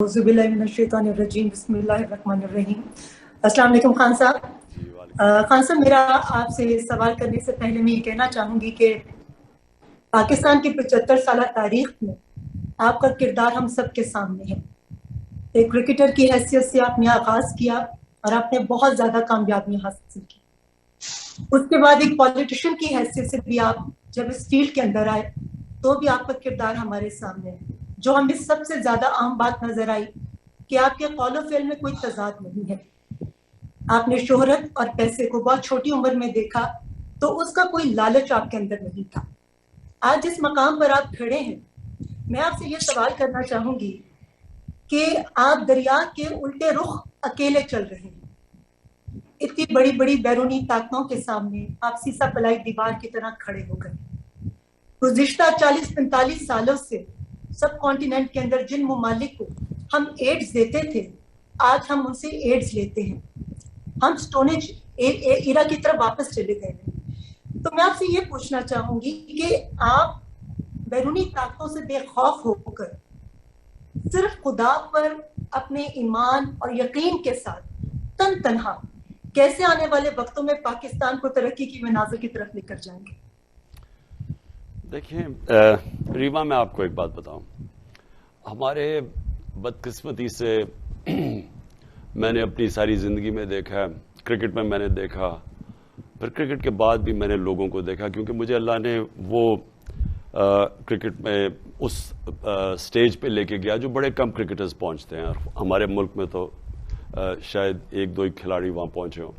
औज़ुबिल्लाहिमिनश्शैतानिर्रजीम बिस्मिल्लाहिर्रहमानिर्रहीम। अस्सलाम वालेकुम खान साहब। खान साहब, मेरा आपसे सवाल करने से पहले मैं ये कहना चाहूँगी कि पाकिस्तान की 75 साल तारीख में आपका किरदार हम सब के सामने है। एक क्रिकेटर की हैसियत से आपने आगाज़ किया और आपने बहुत ज़्यादा कामयाबी हासिल की। उसके बाद एक पॉलिटिशियन की हैसियत से भी आप जब इस फील्ड के अंदर आए तो भी आपका किरदार हमारे सामने है। जो हमें सबसे ज्यादा आम बात नजर आई कि आपके कौलो फेल में कोई तजाद नहीं है। आपने शोहरत और पैसे को बहुत छोटी उम्र में देखा तो उसका कोई लालच आपके अंदर नहीं था। आज जिस मकाम पर आप खड़े हैं, मैं आपसे ये सवाल करना चाहूंगी कि आप दरिया के उल्टे रुख अकेले चल रहे हैं। इतनी बड़ी बड़ी बैरूनी ताकतों के सामने आप सीसा पलाई दीवार की तरह खड़े हो गए। गुज़िश्ता 40-45 सालों से सब कॉन्टिनेंट के अंदर जिन मुमालिक को हम एड्स देते थे, आज हम उनसे एड्स लेते हैं। हम स्टोनेज इरा की तरफ वापस चले गए हैं। तो मैं आपसे ये पूछना चाहूंगी कि आप बैरूनी ताकतों से बेखौफ होकर सिर्फ खुदा पर अपने ईमान और यकीन के साथ तन तनहा कैसे आने वाले वक्तों में पाकिस्तान को तरक्की की मनाज़िर की तरफ लेकर जाएंगे? देखिए रीमा, मैं आपको एक बात बताऊं। हमारे बदकिस्मती से मैंने अपनी सारी ज़िंदगी में देखा, क्रिकेट में मैंने देखा, फिर क्रिकेट के बाद भी मैंने लोगों को देखा, क्योंकि मुझे अल्लाह ने वो क्रिकेट में उस स्टेज पे लेके गया जो बड़े कम क्रिकेटर्स पहुंचते हैं, और हमारे मुल्क में तो शायद एक दो ही खिलाड़ी वहाँ पहुंचे हों।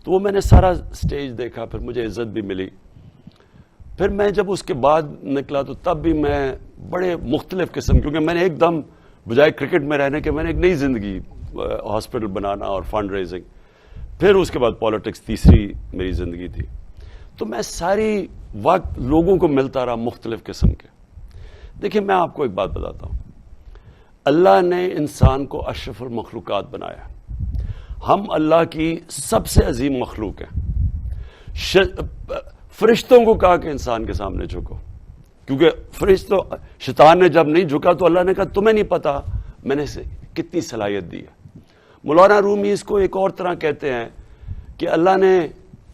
तो वो मैंने सारा स्टेज देखा, फिर मुझे इज़्ज़त भी मिली। फिर मैं जब उसके बाद निकला तो तब भी मैं बड़े मुख्तलिफ किस्म, क्योंकि मैंने एकदम बजाय क्रिकेट में रहने के मैंने एक नई ज़िंदगी, हॉस्पिटल बनाना और फंड रेजिंग, फिर उसके बाद पॉलिटिक्स, तीसरी मेरी ज़िंदगी थी। तो मैं सारी वक्त लोगों को मिलता रहा मुख्तलिफ किस्म के। देखिए, मैं आपको एक बात बताता हूँ। अल्लाह ने इंसान को अशरफुल मखलूक़ात बनाया। हम अल्लाह की सबसे अजीम मखलूक हैं। फरिश्तों को कहा कि इंसान के सामने झुको, क्योंकि फरिश्तों, शैतान ने जब नहीं झुका तो अल्लाह ने कहा तुम्हें नहीं पता मैंने से कितनी सलाहियत दी है। मौलाना रूमी इसको एक और तरह कहते हैं कि अल्लाह ने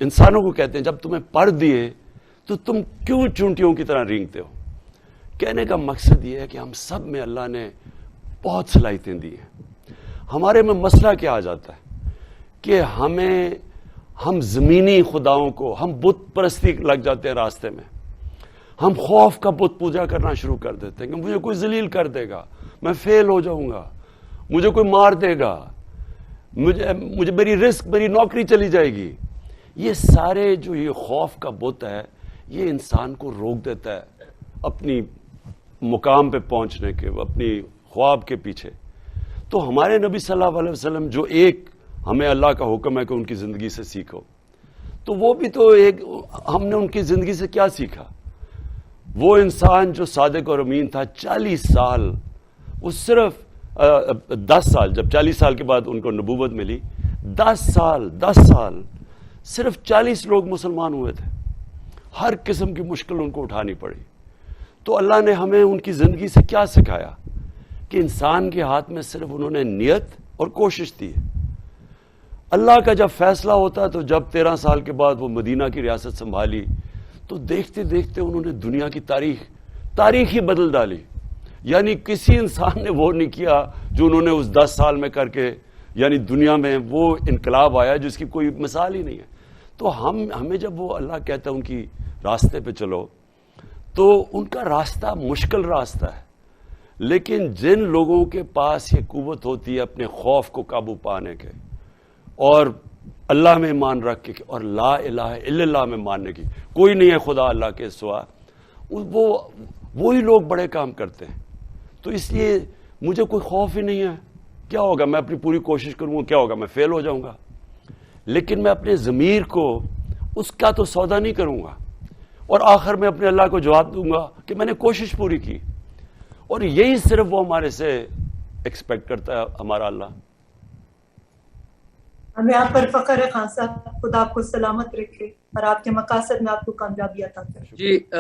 इंसानों को कहते हैं जब तुम्हें पर दिए तो तुम क्यों चूंटियों की तरह रेंगते हो। कहने का मकसद ये है कि हम सब में अल्लाह ने बहुत सलाहियतें दी हैं। हमारे में मसला क्या आ जाता है कि हम ज़मीनी खुदाओं को, हम बुत परस्ती लग जाते हैं रास्ते में। हम खौफ का बुत पूजा करना शुरू कर देते हैं कि मुझे कोई जलील कर देगा, मैं फेल हो जाऊंगा, मुझे कोई मार देगा, मुझे मेरी रिस्क, मेरी नौकरी चली जाएगी। ये सारे जो ये खौफ का बुत है, ये इंसान को रोक देता है अपनी मुकाम पे पहुंचने के, अपनी ख्वाब के पीछे। तो हमारे नबी सल्लल्लाहु अलैहि वसल्लम, जो एक हमें अल्लाह का हुक्म है कि उनकी ज़िंदगी से सीखो, तो वो भी तो एक, हमने उनकी ज़िंदगी से क्या सीखा। वो इंसान जो सादिक और अमीन था, 40 साल, वो सिर्फ 10 साल, जब 40 साल के बाद उनको नबूवत मिली, 10 साल सिर्फ 40 लोग मुसलमान हुए थे। हर किस्म की मुश्किल उनको उठानी पड़ी। तो अल्लाह ने हमें उनकी ज़िंदगी से क्या सिखाया कि इंसान के हाथ में सिर्फ उन्होंने नियत और कोशिश दी है। अल्लाह का जब फैसला होता, तो जब 13 साल के बाद वो मदीना की रियासत संभाली, तो देखते देखते उन्होंने दुनिया की तारीख ही बदल डाली। यानी किसी इंसान ने वो नहीं किया जो उन्होंने उस 10 साल में करके, यानी दुनिया में वो इनकलाब आया जिसकी कोई मिसाल ही नहीं है। तो हमें जब वो अल्लाह कहता है उनकी रास्ते पे चलो, तो उनका रास्ता मुश्किल रास्ता है, लेकिन जिन लोगों के पास ये कुव्वत होती है अपने खौफ को काबू पाने के, और अल्लाह में ईमान रख के, और ला इलाहा इल्लल्लाह में मानने की, कोई नहीं है खुदा अल्लाह के सिवा, वो ही लोग बड़े काम करते हैं। तो इसलिए मुझे कोई खौफ ही नहीं है। क्या होगा, मैं अपनी पूरी कोशिश करूंगा, क्या होगा, मैं फेल हो जाऊंगा, लेकिन मैं अपने ज़मीर को उसका तो सौदा नहीं करूंगा, और आखिर में अपने अल्लाह को जवाब दूंगा कि मैंने कोशिश पूरी की। और यही सिर्फ वो हमारे से एक्सपेक्ट करता है, हमारा अल्लाह। हमें आप पर फख्र है खान साहब। खुदा आपको सलामत रखे और आपके मकासद में आपको कामयाबी अता करे। जी।